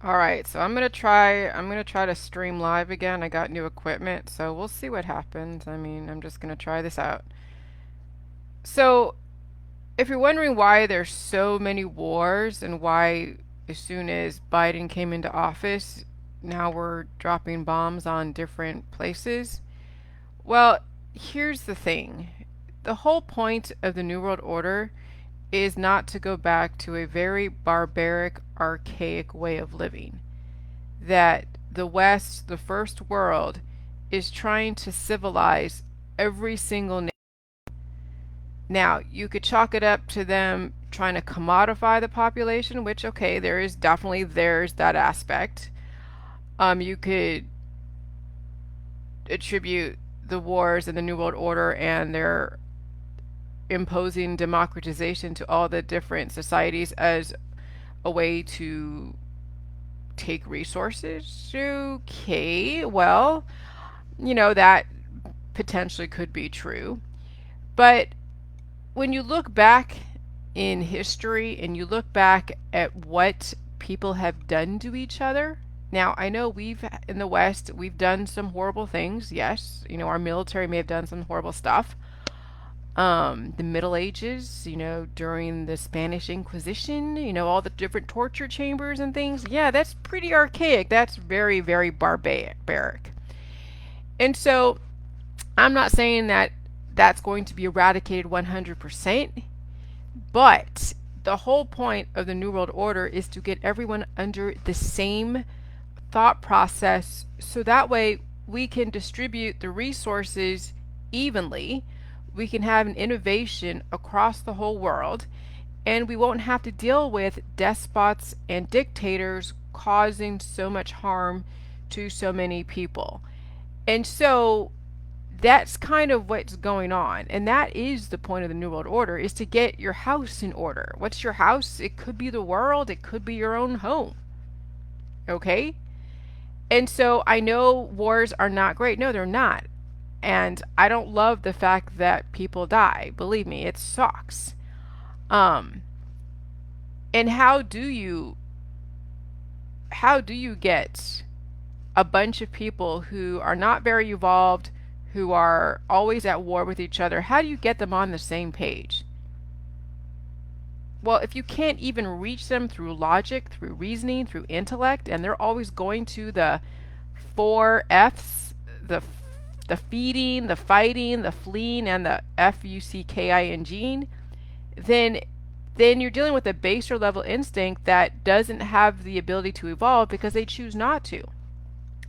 All right, so I'm gonna try to stream live again. I got new equipment, so we'll see what happens. I mean, I'm just gonna try this out. So, if you're wondering why there's so many wars and why as soon as Biden came into office, now we're dropping bombs on different places, well, here's the thing. The whole point of the New World Order is not to go back to a very barbaric, archaic way of living. That the West, the first world, is trying to civilize every single nation. Now, you could chalk it up to them trying to commodify the population, which, okay, there's that aspect. You could attribute the wars and the New World Order and their imposing democratization to all the different societies as a way to take resources. Okay, well, that potentially could be true. But when you look back in history and you look back at what people have done to each other, now I know in the West, we've done some horrible things. Yes, our military may have done some horrible stuff. The Middle Ages, during the Spanish Inquisition, all the different torture chambers and things. Yeah, that's pretty archaic. That's very, very barbaric. And so I'm not saying that that's going to be eradicated 100%, but the whole point of the New World Order is to get everyone under the same thought process so that way we can distribute the resources evenly. We can have an innovation across the whole world, and we won't have to deal with despots and dictators causing so much harm to so many people. And so that's kind of what's going on. And that is the point of the New World Order, is to get your house in order. What's your house? It could be the world, it could be your own home. Okay? And so I know wars are not great. No, they're not. And I don't love the fact that people die. Believe me, it sucks. Um and how do you get a bunch of people who are not very evolved, who are always at war with each other? How do you get them on the same page? Well, if you can't even reach them through logic, through reasoning, through intellect, and they're always going to the four F's, the feeding, the fighting, the fleeing, and the fucking, then you're dealing with a baser level instinct that doesn't have the ability to evolve because they choose not to.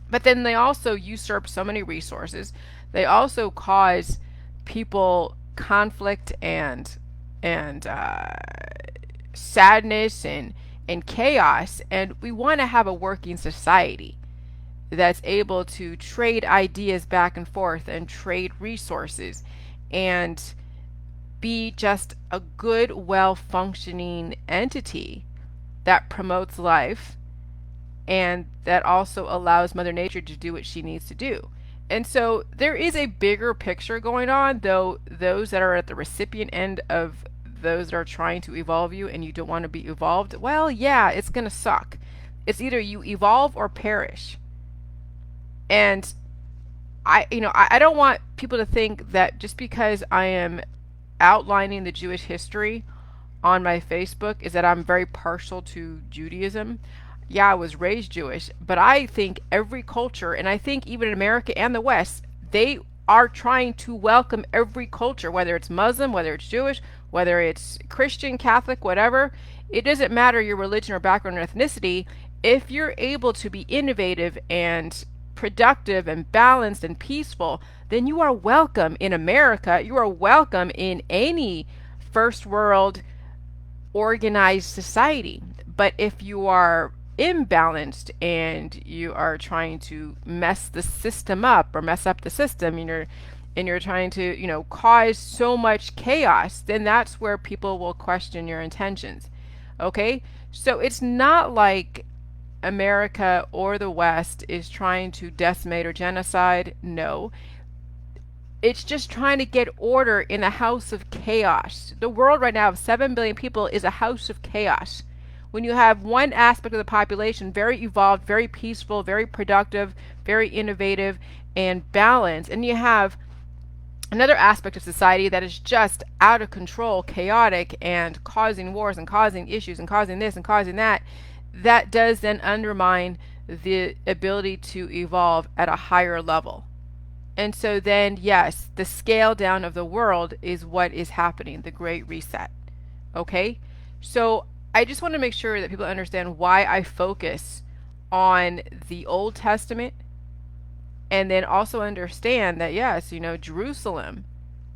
But then they also usurp so many resources. They also cause people conflict and sadness and chaos. And we want to have a working society that's able to trade ideas back and forth and trade resources and be just a good, well functioning entity that promotes life and that also allows Mother Nature to do what she needs to do. And so there is a bigger picture going on, though those that are at the recipient end of those that are trying to evolve you and you don't want to be evolved, well, yeah, it's going to suck. It's either you evolve or perish. And I don't want people to think that just because I am outlining the Jewish history on my Facebook is that I'm very partial to Judaism. Yeah, I was raised Jewish, but I think every culture, and I think even in America and the West, they are trying to welcome every culture, whether it's Muslim, whether it's Jewish, whether it's Christian, Catholic, whatever. It doesn't matter your religion or background or ethnicity. If you're able to be innovative and productive and balanced and peaceful, then you are welcome in America. You are welcome in any first world organized society. But if you are imbalanced and you are trying to mess the system up or mess up the system and you're trying to, cause so much chaos, then that's where people will question your intentions. Okay? So it's not like America or the West is trying to decimate or genocide. No. It's just trying to get order in a house of chaos. The world right now of 7 billion people is a house of chaos. when you have one aspect of the population very evolved, very peaceful, very productive, very innovative, and balanced, and you have another aspect of society that is just out of control, chaotic, and causing wars and causing issues and causing this and causing that, that does then undermine the ability to evolve at a higher level. And so then, yes, the scale down of the world is what is happening, the Great Reset. Okay? So I just want to make sure that people understand why I focus on the Old Testament, and then also understand that, yes, Jerusalem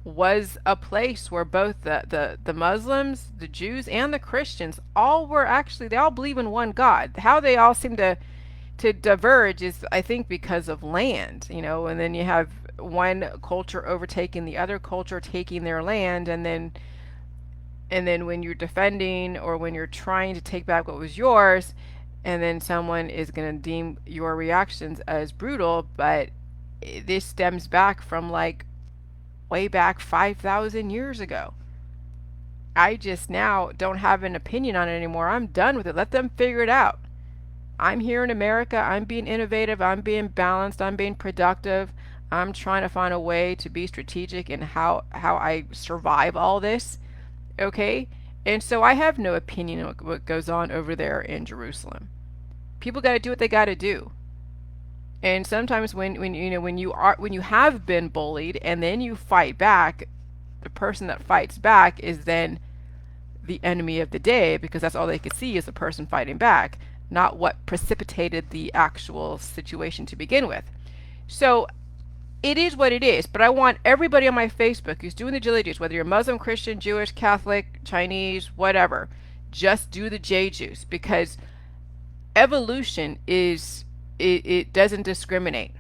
was a place where both the Muslims, the Jews, and the Christians all were actually, they all believe in one God. How they all seem to diverge is, I think, because of land, and then you have one culture overtaking the other culture, taking their land, and then when you're defending or when you're trying to take back what was yours, and then someone is going to deem your reactions as brutal. But this stems back from like way back 5,000 years ago. I just now don't have an opinion on it anymore. I'm done with it. Let them figure it out. I'm here in America. I'm being innovative. I'm being balanced. I'm being productive. I'm trying to find a way to be strategic in how I survive all this. Okay? And so I have no opinion on what goes on over there in Jerusalem. People got to do what they got to do. And sometimes when you have been bullied and then you fight back, the person that fights back is then the enemy of the day, because that's all they could see is the person fighting back, not what precipitated the actual situation to begin with. So it is what it is, but I want everybody on my Facebook who's doing the Jilly Juice, whether you're Muslim, Christian, Jewish, Catholic, Chinese, whatever, just do the J Juice, because evolution it doesn't discriminate,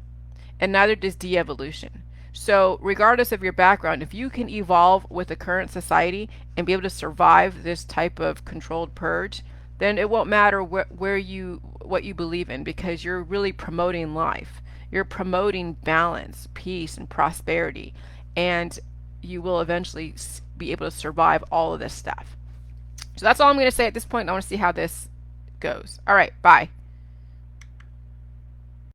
and neither does de-evolution. So regardless of your background, if you can evolve with the current society and be able to survive this type of controlled purge, then it won't matter what you believe in, because you're really promoting life. You're promoting balance, peace, and prosperity, and you will eventually be able to survive all of this stuff. So that's all I'm going to say at this point. I want to see how this goes. All right, bye.